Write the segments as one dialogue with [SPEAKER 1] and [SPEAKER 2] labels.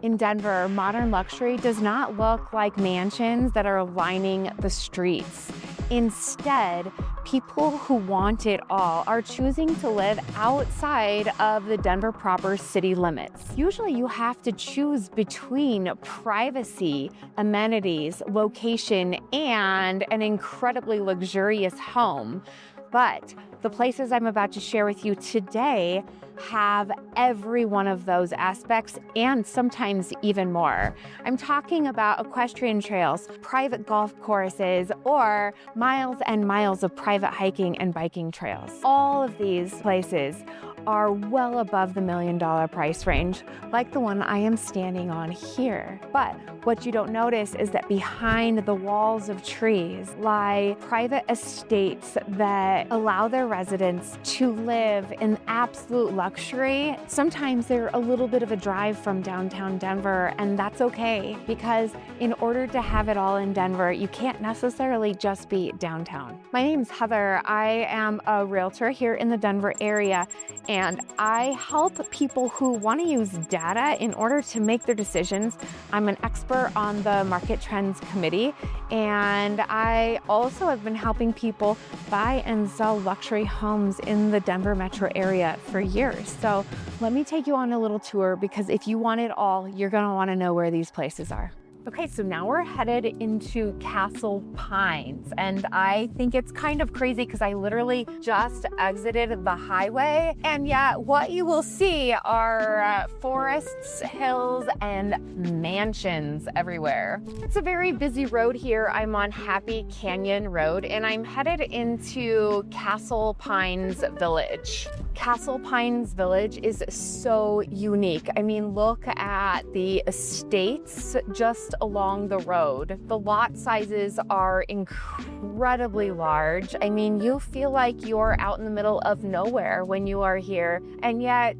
[SPEAKER 1] In Denver, modern luxury does not look like mansions that are lining the streets. Instead, people who want it all are choosing to live outside of the Denver proper city limits. Usually you have to choose between privacy, amenities, location, and an incredibly luxurious home. But the places I'm about to share with you today have every one of those aspects and sometimes even more. I'm talking about equestrian trails, private golf courses, or miles and miles of private hiking and biking trails. All of these places are well above the $1 million price range, like the one I am standing on here. But what you don't notice is that behind the walls of trees lie private estates that allow their residents to live in absolute luxury. Sometimes they're a little bit of a drive from downtown Denver, and that's okay, because in order to have it all in Denver, you can't necessarily just be downtown. My name's Heather. I am a realtor here in the Denver area, and I help people who want to use data in order to make their decisions. I'm an expert on the Market Trends Committee, and I also have been helping people buy and sell luxury homes in the Denver metro area for years. So let me take you on a little tour, because if you want it all, you're going to want to know where these places are. Okay, so now we're headed into Castle Pines, and I think it's kind of crazy because I literally just exited the highway, and yet what you will see are forests, hills, and mansions everywhere. It's a very busy road here. I'm on Happy Canyon Road, and I'm headed into Castle Pines Village. Castle Pines Village is so unique. I mean, look at the estates just along the road. The lot sizes are incredibly large. I mean, you feel like you're out in the middle of nowhere when you are here, and yet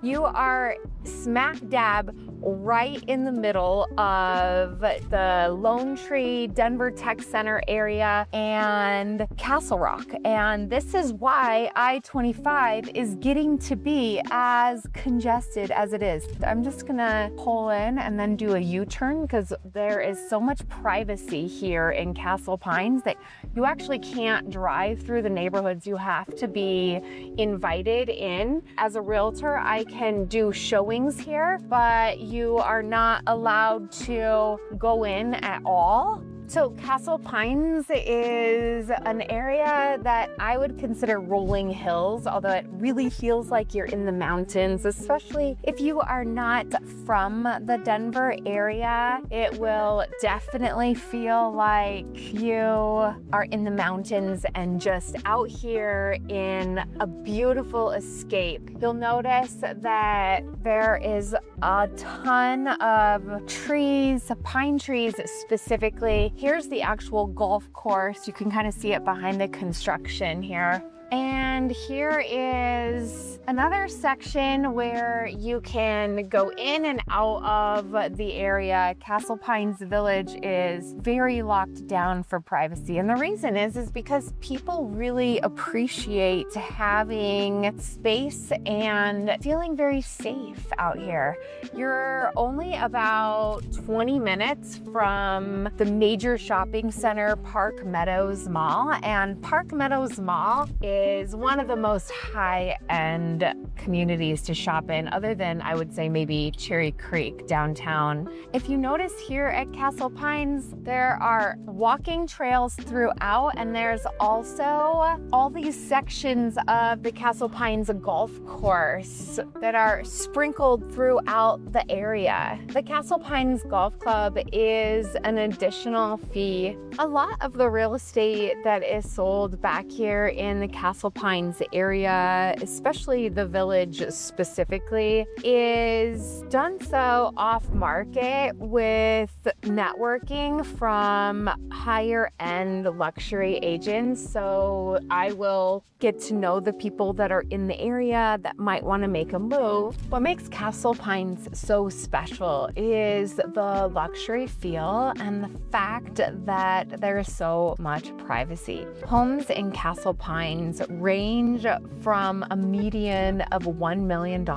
[SPEAKER 1] you are smack dab right in the middle of the Lone Tree, Denver Tech Center area, and Castle Rock. And this is why I-25 is getting to be as congested as it is. I'm just gonna pull in and then do a U-turn, because there is so much privacy here in Castle Pines that you actually can't drive through the neighborhoods. You have to be invited in. As a realtor, I can do showings here, but you are not allowed to go in at all. So Castle Pines is an area that I would consider rolling hills, although it really feels like you're in the mountains, especially if you are not from the Denver area. It will definitely feel like you are in the mountains and just out here in a beautiful escape. You'll notice that there is a ton of trees, pine trees specifically. Here's the actual golf course. You can kind of see it behind the construction here. And here is another section where you can go in and out of the area. Castle Pines Village is very locked down for privacy. And the reason is because people really appreciate having space and feeling very safe out here. You're only about 20 minutes from the major shopping center, Park Meadows Mall. And Park Meadows Mall is one of the most high-end communities to shop in, other than I would say maybe Cherry Creek downtown. If you notice here at Castle Pines, there are walking trails throughout, and there's also all these sections of the Castle Pines golf course that are sprinkled throughout the area. The Castle Pines Golf Club is an additional fee. A lot of the real estate that is sold back here in the Castle Pines area, especially the village specifically, is done so off market with networking from higher end luxury agents. So I will get to know the people that are in the area that might want to make a move. What makes Castle Pines so special is the luxury feel and the fact that there's so much privacy. Homes in Castle Pines range from $1 median of $1 million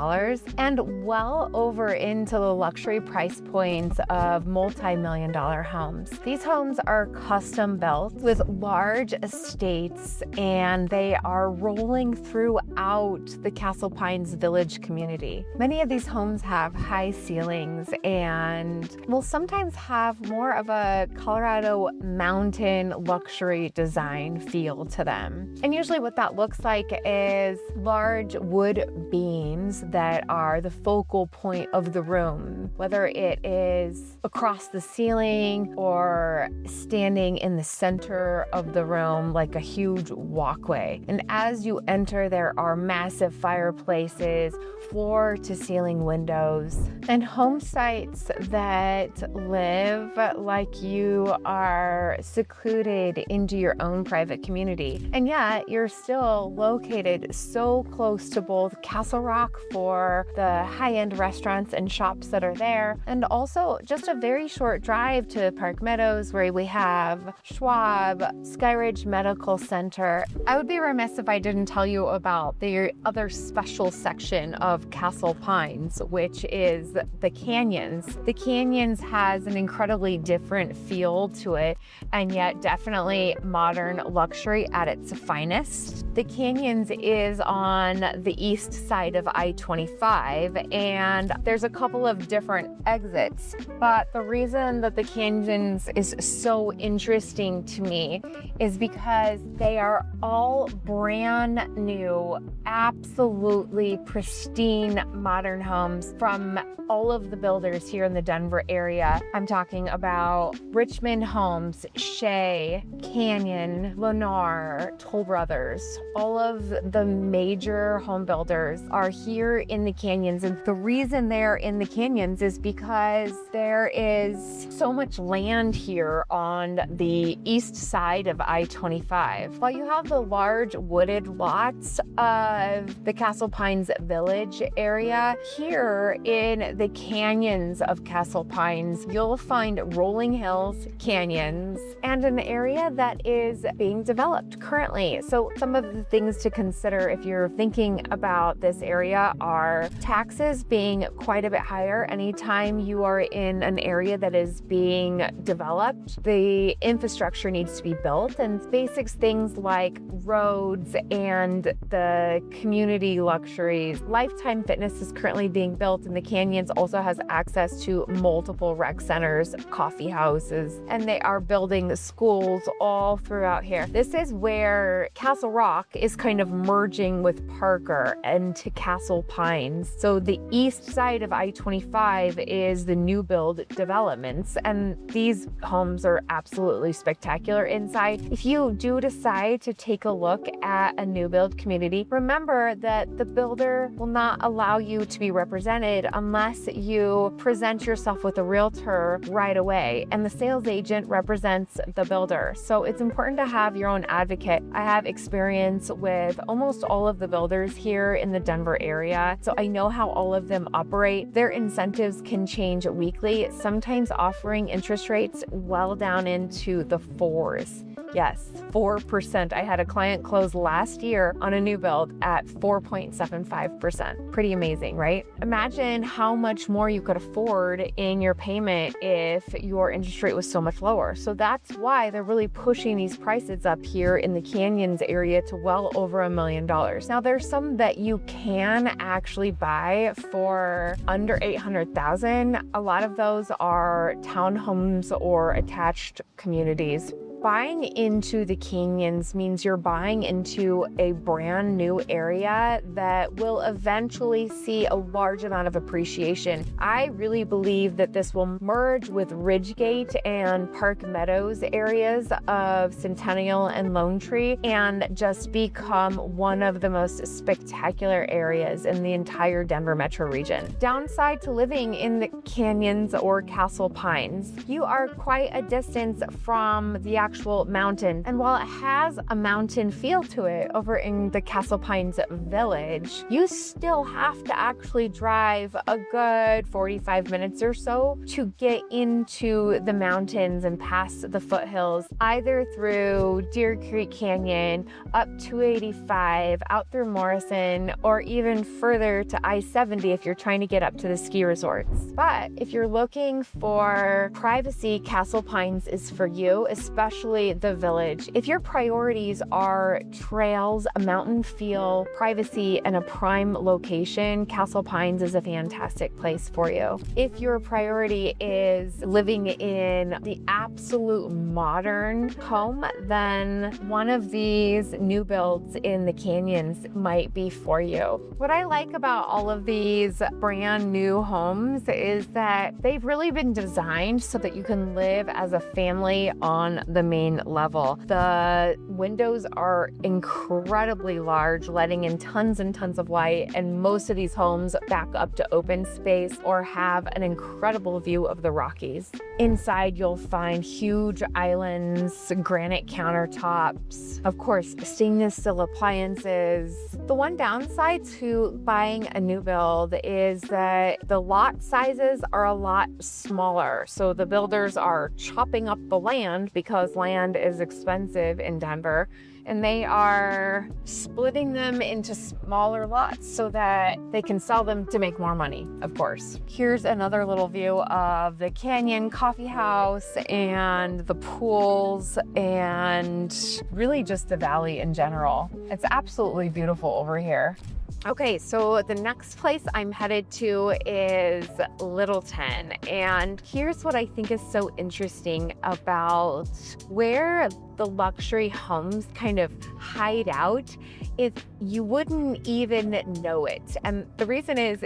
[SPEAKER 1] and well over into the luxury price points of multi-million dollar homes. These homes are custom built with large estates, and they are rolling throughout the Castle Pines Village community. Many of these homes have high ceilings and will sometimes have more of a Colorado mountain luxury design feel to them. And usually what that looks like is large wood beams that are the focal point of the room, whether it is across the ceiling or standing in the center of the room like a huge walkway. And as you enter, there are massive fireplaces, floor to ceiling windows, and home sites that live like you are secluded into your own private community. And yet you're still located so close to both Castle Rock for the high-end restaurants and shops that are there, and also just a very short drive to Park Meadows, where we have Schwab, Skyridge Medical Center. I would be remiss if I didn't tell you about the other special section of Castle Pines, which is the Canyons. The Canyons has an incredibly different feel to it, and yet definitely modern luxury at its finest. The Canyons is on the east side of I-25, and there's a couple of different exits, but the reason that the Canyons is so interesting to me is because they are all brand new, absolutely pristine modern homes from all of the builders here in the Denver area. I'm talking about Richmond Homes, Shea, Canyon, Lennar, Toll Brothers. All of the major home builders are here in the Canyons, and the reason they're in the Canyons is because there is so much land here on the east side of I-25. While you have the large wooded lots of the Castle Pines Village area, here in the canyons of Castle Pines, you'll find rolling hills, canyons, and an area that is being developed currently. So some of the things to consider if you're thinking about this area are taxes being quite a bit higher anytime you are in an area that is being developed. The infrastructure needs to be built, and basics things like roads and the community luxuries. Lifetime Fitness is currently being built, and the Canyons also has access to multiple rec centers, coffee houses, and they are building schools all throughout here. This is where Castle Rock is kind of merging with Parker and to Castle Pines. So the east side of I-25 is the new build developments, and these homes are absolutely spectacular inside. If you do decide to take a look at a new build community, remember that the builder will not allow you to be represented unless you present yourself with a realtor right away, and the sales agent represents the builder. So it's important to have your own advocate. I have experience with almost all of the builders here in the Denver area, so I know how all of them operate. Their incentives can change weekly, sometimes offering interest rates well down into the 4s. Yes, 4%. I had a client close last year on a new build at 4.75%. Pretty amazing, right? Imagine how much more you could afford in your payment if your interest rate was so much lower. So that's why they're really pushing these prices up here in the Canyons area to well over $1 million. Now, there's some that you can actually buy for under $800,000. A lot of those are townhomes or attached communities. Buying into the Canyons means you're buying into a brand new area that will eventually see a large amount of appreciation. I really believe that this will merge with Ridgegate and Park Meadows areas of Centennial and Lone Tree and just become one of the most spectacular areas in the entire Denver metro region. Downside to living in the Canyons or Castle Pines, you are quite a distance from the actual mountain. And while it has a mountain feel to it over in the Castle Pines Village, you still have to actually drive a good 45 minutes or so to get into the mountains and past the foothills, either through Deer Creek Canyon, up 285, out through Morrison, or even further to I-70 if you're trying to get up to the ski resorts. But if you're looking for privacy, Castle Pines is for you, especially the village. If your priorities are trails, a mountain feel, privacy, and a prime location, Castle Pines is a fantastic place for you. If your priority is living in the absolute modern home, then one of these new builds in the canyons might be for you. What I like about all of these brand new homes is that they've really been designed so that you can live as a family on the main level. The windows are incredibly large, letting in tons and tons of light, and most of these homes back up to open space or have an incredible view of the Rockies. Inside, you'll find huge islands, granite countertops, of course, stainless steel appliances. The one downside to buying a new build is that the lot sizes are a lot smaller. So the builders are chopping up the land because land is expensive in Denver, and they are splitting them into smaller lots so that they can sell them to make more money, of course. Here's another little view of the canyon coffee house and the pools and really just the valley in general. It's absolutely beautiful over here. Okay, so the next place I'm headed to is Littleton. And here's what I think is so interesting about where the luxury homes kind of hide out is you wouldn't even know it. And the reason is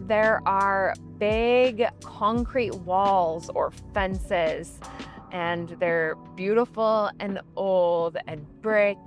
[SPEAKER 1] there are big concrete walls or fences, and they're beautiful and old and brick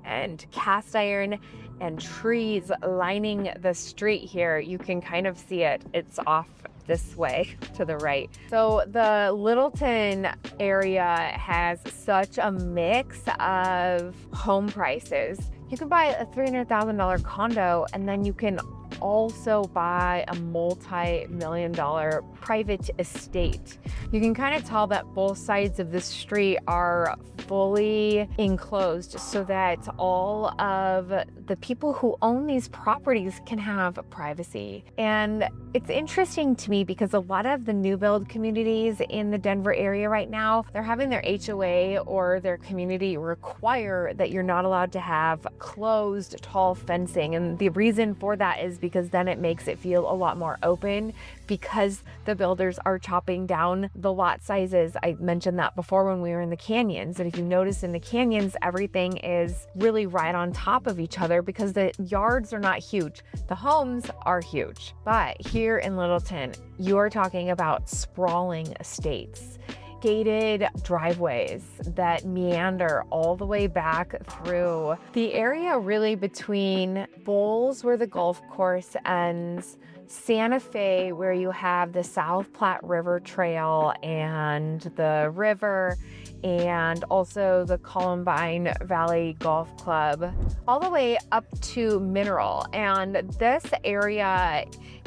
[SPEAKER 1] and cast iron and trees lining the street here. You can kind of see it. It's off this way to the right. So the Littleton area has such a mix of home prices. You can buy a $300,000 condo, and then you can also buy a multi-million-dollar private estate. You can kind of tell that both sides of the street are fully enclosed so that all of the people who own these properties can have privacy. And it's interesting to me because a lot of the new build communities in the Denver area right now, they're having their HOA or their community require that you're not allowed to have closed tall fencing. And the reason for that is because then it makes it feel a lot more open because the builders are chopping down the lot sizes. I mentioned that before when we were in the canyons. And if you notice in the canyons, everything is really right on top of each other because the yards are not huge. The homes are huge. But here in Littleton, you are talking about sprawling estates, gated driveways that meander all the way back through the area really between Bowles, where the golf course ends, Santa Fe, where you have the South Platte River Trail and the river, and also the Columbine Valley Golf Club, all the way up to Mineral. And this area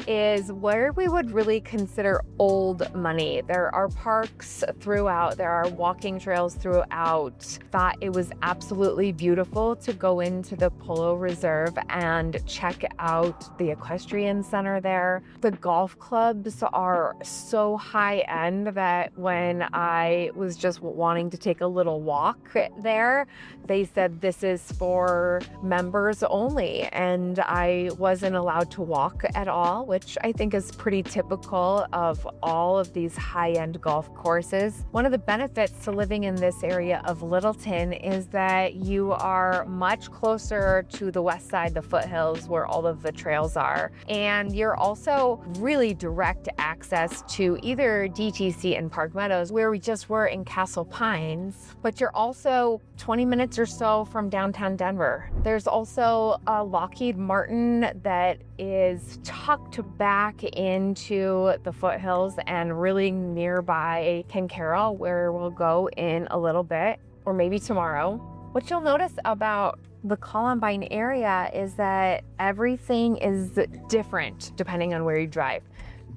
[SPEAKER 1] is where we would really consider old money. There are parks throughout, there are walking trails throughout. Thought it was absolutely beautiful to go into the Polo Reserve and check out the equestrian center there. The golf clubs are so high end that when I was just wanting to take a little walk there, they said this is for members only, and I wasn't allowed to walk at all, which I think is pretty typical of all of these high-end golf courses. One of the benefits to living in this area of Littleton is that you are much closer to the west side, the foothills, where all of the trails are, and you're also really direct access to either DTC and Park Meadows, where we just were in Castle Pines, but you're also 20 minutes or so from downtown Denver. There's also a Lockheed Martin that is tucked back into the foothills and really nearby Ken Carroll, where we'll go in a little bit. or maybe tomorrow. What you'll notice about the Columbine area is that everything is different depending on where you drive.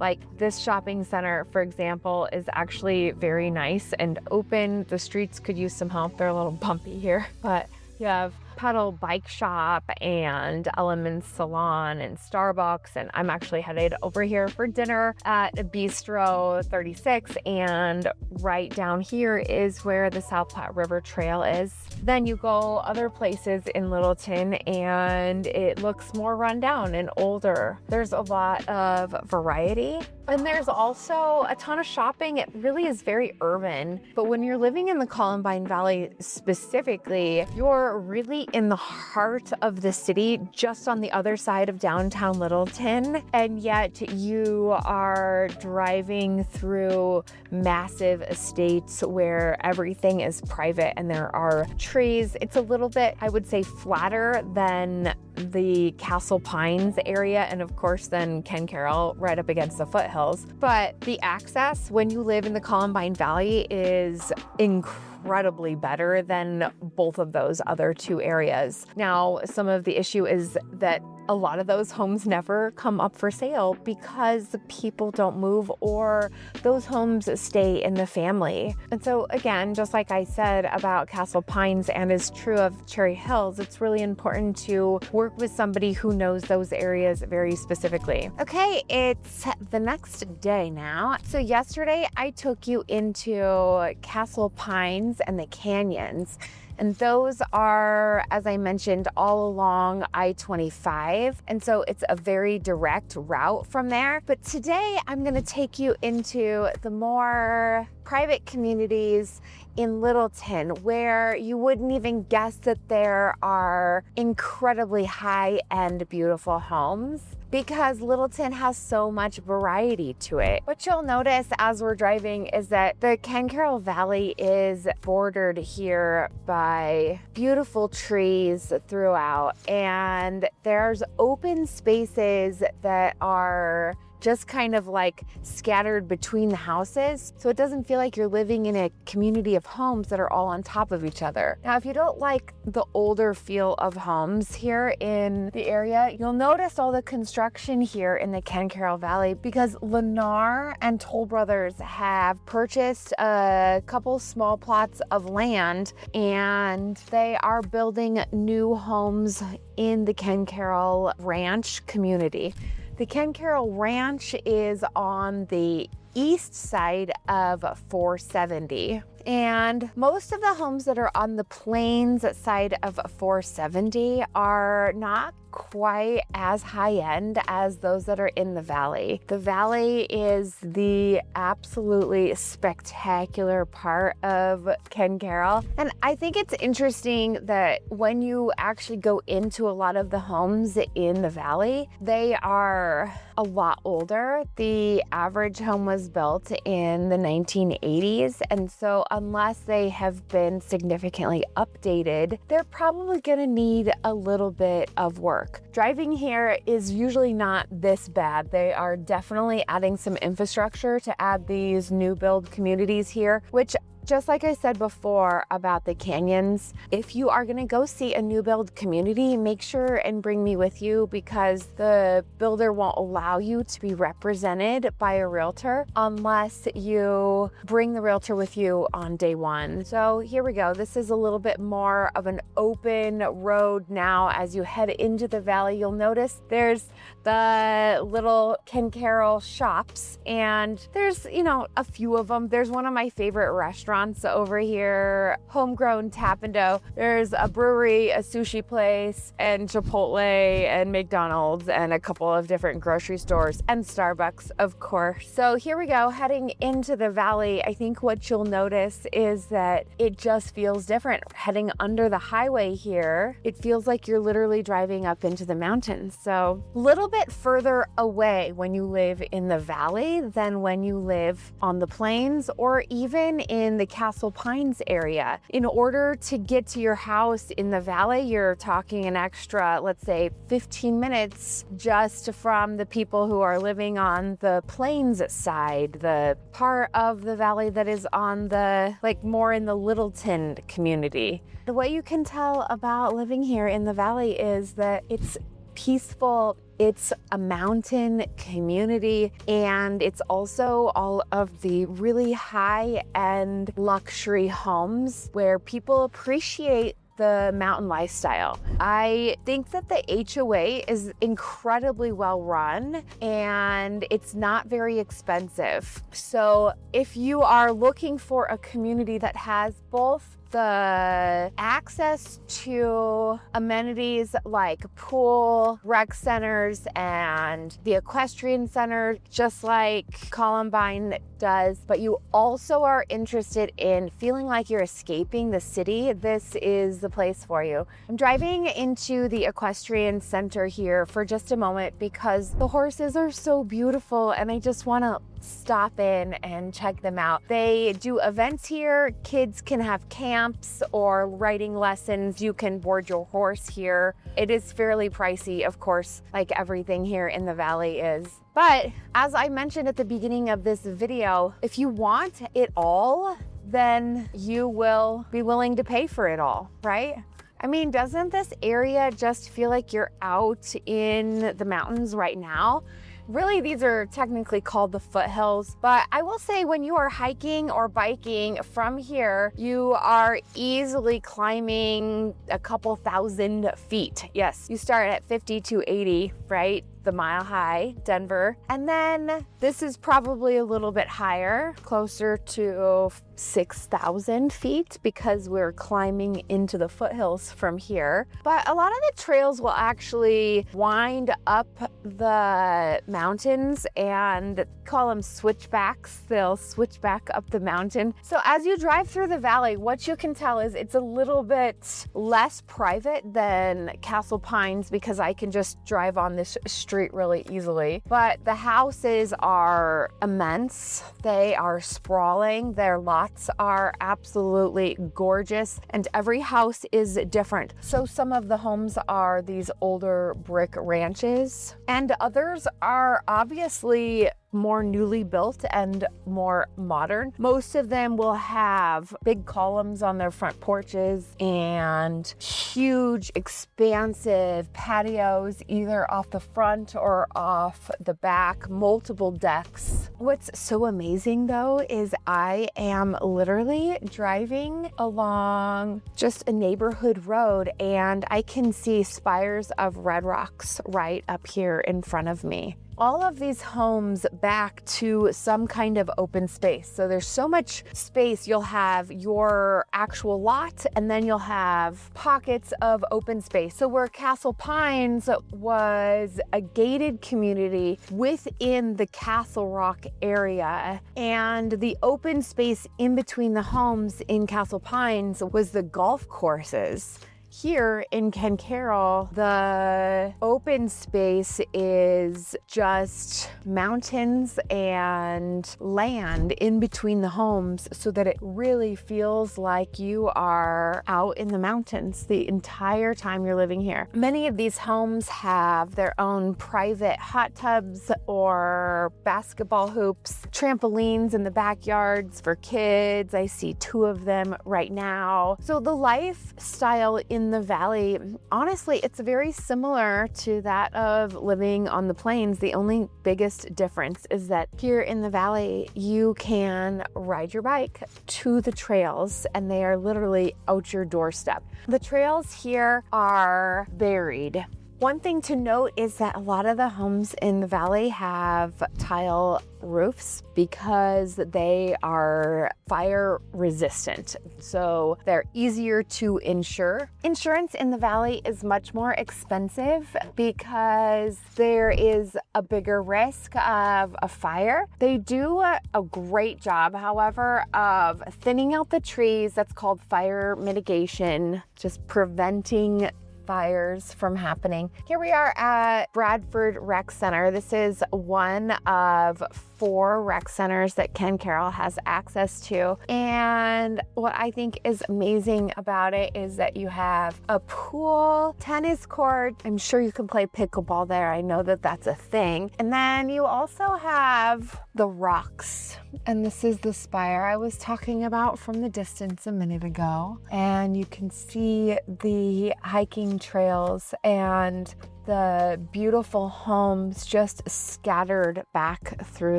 [SPEAKER 1] Like this shopping center, for example, is actually very nice and open. The streets could use some help. They're a little bumpy here, but you have Pedal Bike Shop and Elements Salon and Starbucks, and I'm actually headed over here for dinner at Bistro 36, and right down here is where the South Platte River Trail is. Then you go other places in Littleton and it looks more run down and older. There's a lot of variety. And there's also a ton of shopping. It really is very urban. But when you're living in the Columbine Valley specifically, you're really in the heart of the city, just on the other side of downtown Littleton. And yet you are driving through massive estates where everything is private and there are trees. It's a little bit, I would say, flatter than the Castle Pines area, and of course then Ken Carroll right up against the foothills. But the access when you live in the Columbine Valley is incredibly better than both of those other two areas. Now, some of the issue is that a lot of those homes never come up for sale because people don't move or those homes stay in the family. And so again, just like I said about Castle Pines and is true of Cherry Hills, it's really important to work with somebody who knows those areas very specifically. Okay, it's the next day now. So yesterday I took you into Castle Pines and the canyons. And those are, as I mentioned, all along I-25. And so it's a very direct route from there. But today I'm going to take you into the more private communities in Littleton, where you wouldn't even guess that there are incredibly high-end beautiful homes, because Littleton has so much variety to it. What you'll notice as we're driving is that the Ken Carroll Valley is bordered here by beautiful trees throughout, and there's open spaces that are just kind of like scattered between the houses. So it doesn't feel like you're living in a community of homes that are all on top of each other. Now, if you don't like the older feel of homes here in the area, you'll notice all the construction here in the Ken Carroll Valley because Lennar and Toll Brothers have purchased a couple small plots of land and they are building new homes in the Ken Carroll Ranch community. The Ken Carroll Ranch is on the east side of 470. And most of the homes that are on the plains side of 470 are not quite as high end as those that are in the valley. The valley is the absolutely spectacular part of Ken Carroll. And I think it's interesting that when you actually go into a lot of the homes in the valley, they are a lot older. The average home was built in the 1980s. And so unless they have been significantly updated, they're probably gonna need a little bit of work. Driving here is usually not this bad. They are definitely adding some infrastructure to add these new build communities here, which, just like I said before about the canyons, if you are gonna go see a new build community, make sure and bring me with you because the builder won't allow you to be represented by a realtor unless you bring the realtor with you on day one. So here we go. This is a little bit more of an open road now. As you head into the valley, you'll notice there's the little Ken Carroll shops and there's, a few of them. There's one of my favorite restaurants over here, Homegrown Tap and Dough. There's a brewery, a sushi place, and Chipotle and McDonald's and a couple of different grocery stores and Starbucks, of course. So here we go, heading into the valley. I think what you'll notice is that it just feels different. Heading under the highway here, it feels like you're literally driving up into the mountains. So a little bit further away when you live in the valley than when you live on the plains or even in the the Castle Pines area. In order to get to your house in the valley, you're talking an extra, let's say 15 minutes just from the people who are living on the plains side, the part of the valley that is on the, like, more in the Littleton community. The way you can tell about living here in the valley is that it's peaceful, it's a mountain community, and it's also all of the really high-end luxury homes where people appreciate the mountain lifestyle. I think that the HOA is incredibly well run and it's not very expensive. So if you are looking for a community that has both the access to amenities like pool, rec centers, and the equestrian center, just like Columbine does, but you also are interested in feeling like you're escaping the city, this is the place for you. I'm driving into the equestrian center here for just a moment because the horses are so beautiful and I just want to stop in and check them out. They do events here. Kids can have camps or riding lessons. You can board your horse here. It is fairly pricey, of course, like everything here in the valley is. But as I mentioned at the beginning of this video, if you want it all, then you will be willing to pay for it all, right? I mean, doesn't this area just feel like you're out in the mountains right now? Really, these are technically called the foothills, but I will say when you are hiking or biking from here, you are easily climbing a couple thousand feet. Yes, you start at 50 to 80, right? The Mile High, Denver. And then this is probably a little bit higher, closer to 6,000 feet because we're climbing into the foothills from here. But a lot of the trails will actually wind up the mountains and call them switchbacks. They'll switch back up the mountain. So as you drive through the valley, what you can tell is it's a little bit less private than Castle Pines because I can just drive on this street really easily. But the houses are immense. They are sprawling. Their lots are absolutely gorgeous and every house is different. So some of the homes are these older brick ranches and others are obviously more newly built and more modern. Most of them will have big columns on their front porches and huge, expansive patios, either off the front or off the back, multiple decks. What's so amazing though is I am literally driving along just a neighborhood road and I can see spires of red rocks right up here in front of me. All of these homes back to some kind of open space. So there's so much space. You'll have your actual lot and then you'll have pockets of open space. So where Castle Pines was a gated community within the Castle Rock area, and the open space in between the homes in Castle Pines was the golf courses. Here in Ken Carroll, the open space is just mountains and land in between the homes so that it really feels like you are out in the mountains the entire time you're living here. Many of these homes have their own private hot tubs or basketball hoops, trampolines in the backyards for kids. I see 2 of them right now. So the lifestyle in the valley, honestly, it's very similar to that of living on the plains. The only biggest difference is that here in the valley, you can ride your bike to the trails and they are literally out your doorstep. The trails here are varied. One thing to note is that a lot of the homes in the valley have tile roofs because they are fire resistant. So they're easier to insure. Insurance in the valley is much more expensive because there is a bigger risk of a fire. They do a great job, however, of thinning out the trees. That's called fire mitigation, just preventing fires from happening. Here we are at Bradford Rec Center. This is one of 4 rec centers that Ken Carroll has access to. And what I think is amazing about it is that you have a pool, tennis court. I'm sure you can play pickleball there. I know that that's a thing. And then you also have the rocks. And this is the spire I was talking about from the distance a minute ago. And you can see the hiking trails and the beautiful homes just scattered back through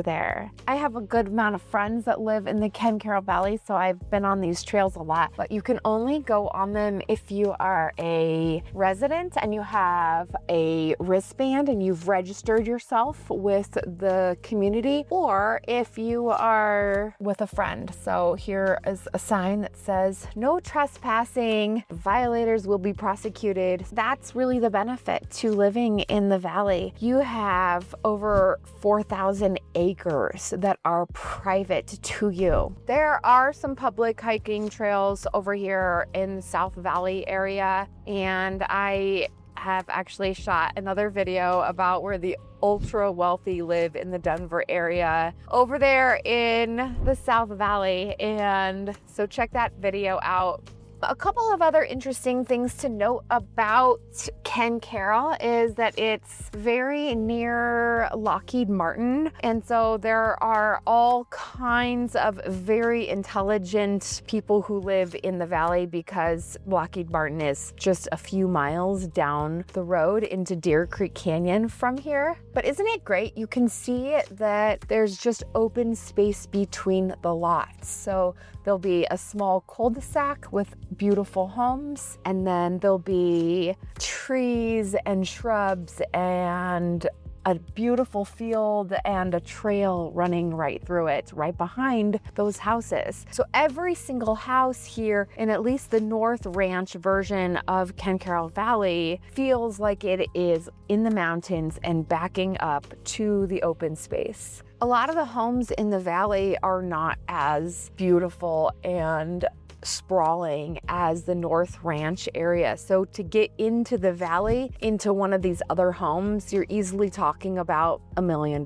[SPEAKER 1] there. I have a good amount of friends that live in the Ken Carroll Valley, so I've been on these trails a lot, but you can only go on them if you are a resident and you have a wristband and you've registered yourself with the community, or if you are with a friend. So here is a sign that says, "No trespassing, violators will be prosecuted." That's really the benefit to living in the valley. You have over 4,000 acres that are private to you. There are some public hiking trails over here in the South Valley area, and I have actually shot another video about where the ultra wealthy live in the Denver area over there in the South Valley, and so check that video out. A couple of other interesting things to note about Ken Carroll is that it's very near Lockheed Martin. And so there are all kinds of very intelligent people who live in the valley because Lockheed Martin is just a few miles down the road into Deer Creek Canyon from here. But isn't it great? You can see that there's just open space between the lots. So there'll be a small cul-de-sac with beautiful homes, and then there'll be trees and shrubs and a beautiful field and a trail running right through it, right behind those houses. So every single house here in at least the North Ranch version of Ken Carroll Valley feels like it is in the mountains and backing up to the open space. A lot of the homes in the valley are not as beautiful and sprawling as the North Ranch area. So to get into the valley, into one of these other homes, you're easily talking about $1 million.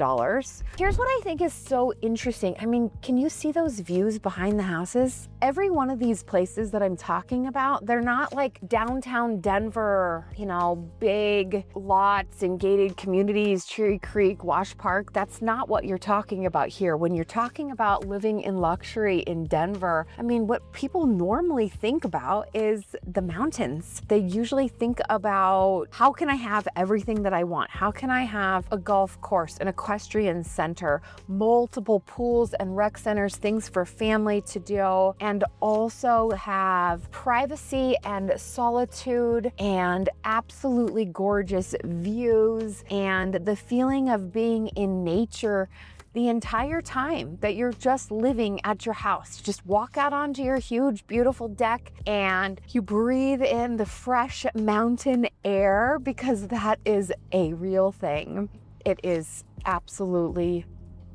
[SPEAKER 1] Here's what I think is so interesting. I mean, can you see those views behind the houses? Every one of these places that I'm talking about, they're not like downtown Denver, you know, big lots and gated communities, Cherry Creek, Wash Park. That's not what you're talking about here. When you're talking about living in luxury in Denver, I mean, what people normally think about is the mountains. They usually think about, how can I have everything that I want? How can I have a golf course, an equestrian center, multiple pools and rec centers, things for family to do, and also have privacy and solitude and absolutely gorgeous views and the feeling of being in nature the entire time that you're just living at your house. Just walk out onto your huge, beautiful deck and you breathe in the fresh mountain air, because that is a real thing. It is absolutely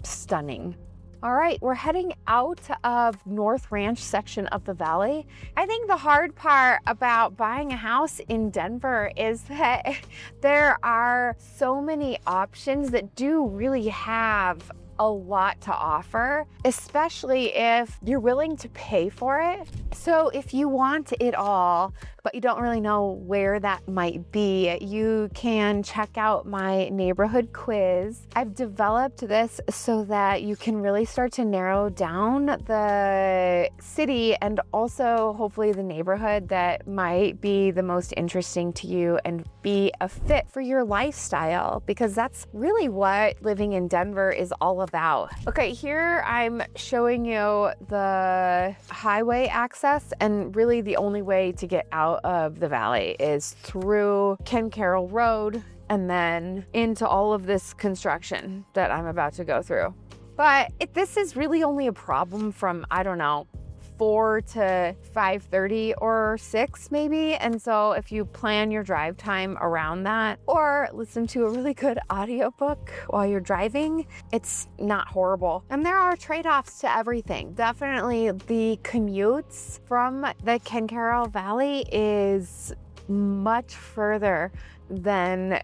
[SPEAKER 1] stunning. All right, we're heading out of North Ranch section of the valley. I think the hard part about buying a house in Denver is that there are so many options that do really have a lot to offer, especially if you're willing to pay for it. So if you want it all, but you don't really know where that might be, you can check out my neighborhood quiz. I've developed this so that you can really start to narrow down the city and also hopefully the neighborhood that might be the most interesting to you and be a fit for your lifestyle, because that's really what living in Denver is all about. Okay, here I'm showing you the highway access, and really the only way to get out of the valley is through Ken Carroll Road and then into all of this construction that I'm about to go through. But this is really only a problem from, I don't know, 4 to 5:30 or 6 maybe. And so if you plan your drive time around that or listen to a really good audiobook while you're driving, it's not horrible. And there are trade-offs to everything. Definitely the commutes from the Ken Carroll Valley is much further than,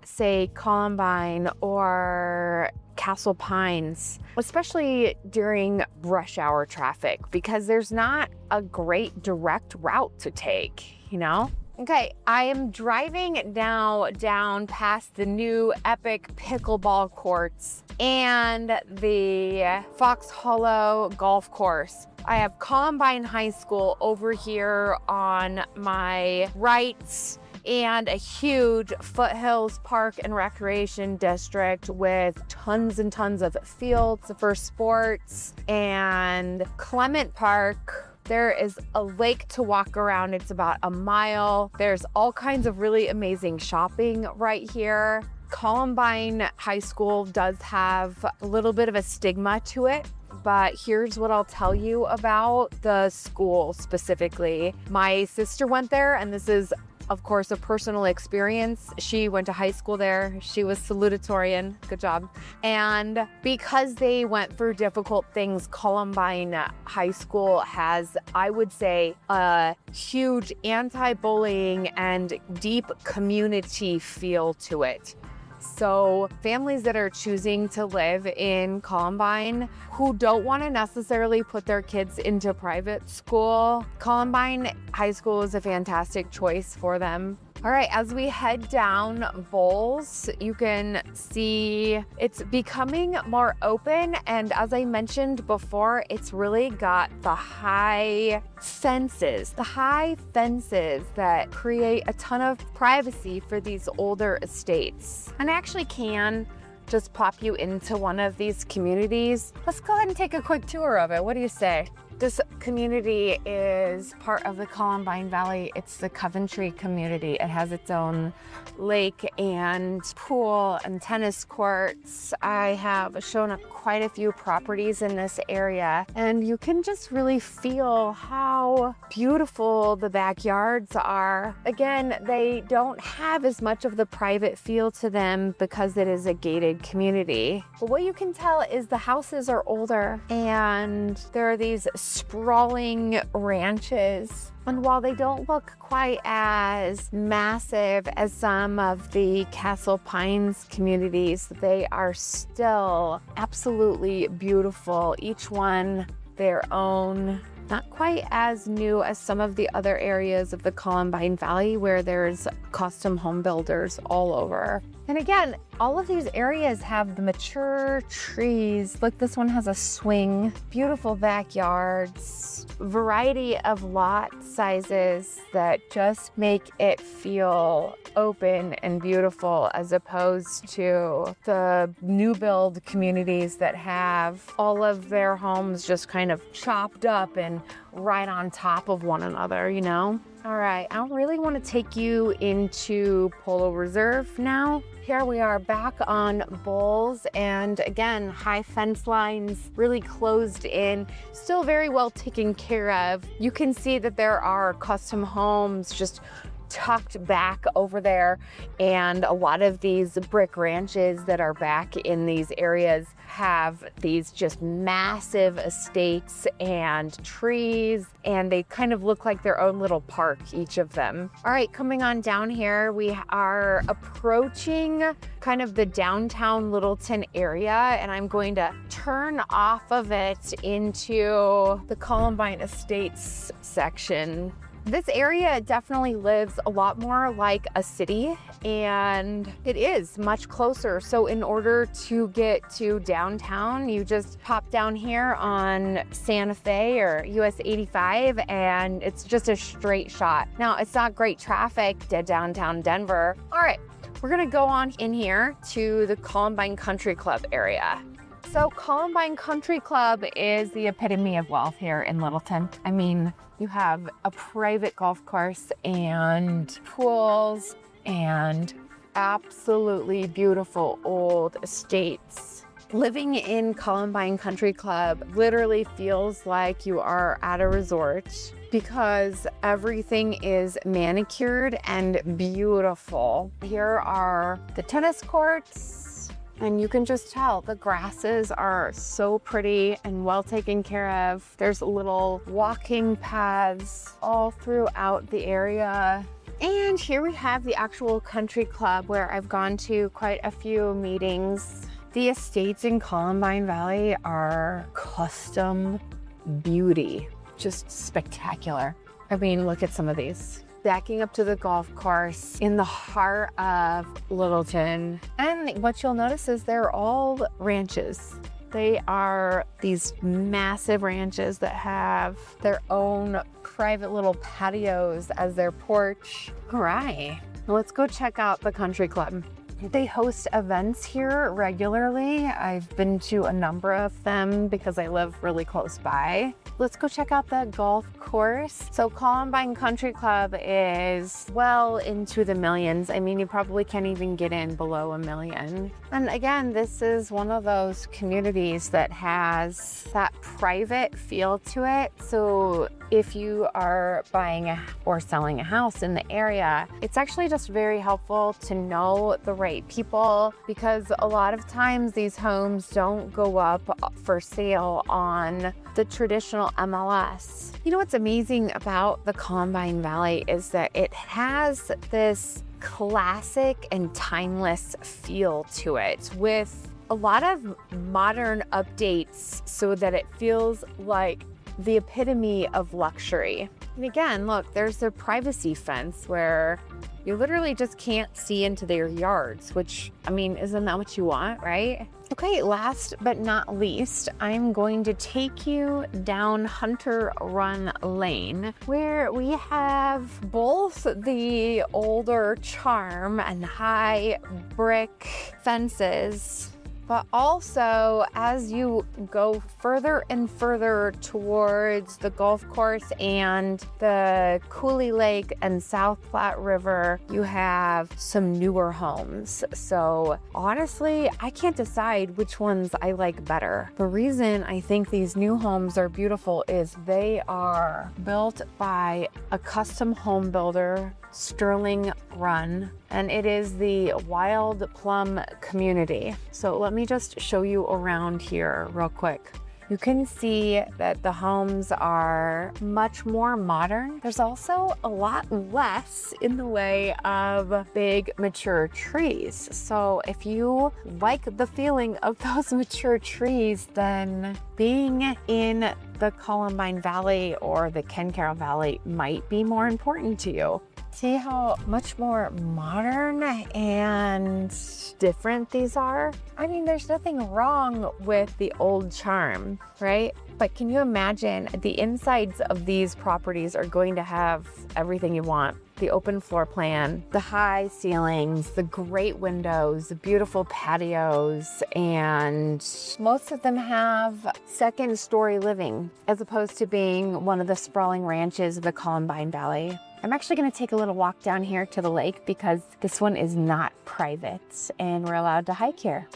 [SPEAKER 1] say, Columbine or Castle Pines, especially during rush hour traffic, because there's not a great direct route to take, you know? Okay, I am driving now down past the new epic pickleball courts and the Fox Hollow golf course. I have Columbine High School over here on my right, and a huge Foothills Park and Recreation District with tons and tons of fields for sports, and Clement Park. There is a lake to walk around. It's about a mile. There's all kinds of really amazing shopping right here. Columbine High School does have a little bit of a stigma to it, but here's what I'll tell you about the school specifically. My sister went there, and this is, of course, a personal experience. She went to high school there. She was salutatorian. Good job. And because they went through difficult things, Columbine High School has, I would say, a huge anti-bullying and deep community feel to it. So families that are choosing to live in Columbine who don't want to necessarily put their kids into private school, Columbine High School is a fantastic choice for them. All right, as we head down Bowles, you can see it's becoming more open. And as I mentioned before, it's really got the high fences that create a ton of privacy for these older estates. And I actually can just pop you into one of these communities. Let's go ahead and take a quick tour of it. What do you say? This community is part of the Columbine Valley. It's the Coventry community. It has its own lake and pool and tennis courts. I have shown up quite a few properties in this area, and you can just really feel how beautiful the backyards are. Again, they don't have as much of the private feel to them because it is a gated community. But what you can tell is the houses are older, and there are these sprawling ranches. And while they don't look quite as massive as some of the Castle Pines communities, they are still absolutely beautiful, each one their own. Not quite as new as some of the other areas of the Columbine Valley where there's custom home builders all over. And again, all of these areas have the mature trees. Look, this one has a swing, beautiful backyards, variety of lot sizes that just make it feel open and beautiful, as opposed to the new build communities that have all of their homes just kind of chopped up and right on top of one another, you know? All right, I really want to take you into Polo Reserve now. Here we are back on Bowles, and again, high fence lines, really closed in, still very well taken care of. You can see that there are custom homes just tucked back over there, and a lot of these brick ranches that are back in these areas have these just massive estates and trees, and they kind of look like their own little park, each of them. All right, coming on down here, we are approaching kind of the downtown Littleton area, and I'm going to turn off of it into the Columbine Estates section. This area definitely lives a lot more like a city, and it is much closer. So in order to get to downtown, you just pop down here on Santa Fe or US 85, and it's just a straight shot. Now, it's not great traffic to downtown Denver. All right, we're gonna go on in here to the Columbine Country Club area. So Columbine Country Club is the epitome of wealth here in Littleton. I mean, you have a private golf course and pools and absolutely beautiful old estates. Living in Columbine Country Club literally feels like you are at a resort because everything is manicured and beautiful. Here are the tennis courts, and you can just tell the grasses are so pretty and well taken care of. There's little walking paths all throughout the area. And here we have the actual country club where I've gone to quite a few meetings. The estates in Columbine Valley are custom beauty, just spectacular. I mean, look at some of these. Backing up to the golf course in the heart of Littleton. And what you'll notice is they're all ranches. They are these massive ranches that have their own private little patios as their porch. All right, let's go check out the country club. They host events here regularly. I've been to a number of them because I live really close by. Let's go check out the golf course. So Columbine Country Club is well into the millions. I mean, you probably can't even get in below $1 million. And again, this is one of those communities that has that private feel to it. So if you are buying or selling a house in the area, it's actually just very helpful to know the right people, because a lot of times these homes don't go up for sale on the traditional MLS. You know what's amazing about the Columbine Valley is that it has this classic and timeless feel to it, with a lot of modern updates so that it feels like the epitome of luxury. And again, look, there's the privacy fence where you literally just can't see into their yards, which, I mean, isn't that what you want, right? Okay, last but not least, I'm going to take you down Hunter Run Lane, where we have both the older charm and high brick fences, but also as you go further and further towards the golf course and the Cooley Lake and South Platte River, you have some newer homes. So honestly, I can't decide which ones I like better. The reason I think these new homes are beautiful is they are built by a custom home builder, Sterling Run, and it is the Wild Plum community. So let me just show you around here real quick. You can see that the homes are much more modern. There's also a lot less in the way of big mature trees. So if you like the feeling of those mature trees, then being in the Columbine Valley or the Ken Carroll Valley might be more important to you. See how much more modern and different these are? I mean, there's nothing wrong with the old charm, right? But can you imagine the insides of these properties are going to have everything you want? The open floor plan, the high ceilings, the great windows, the beautiful patios, and most of them have second story living as opposed to being one of the sprawling ranches of the Columbine Valley. I'm actually going to take a little walk down here to the lake because this one is not private and we're allowed to hike here.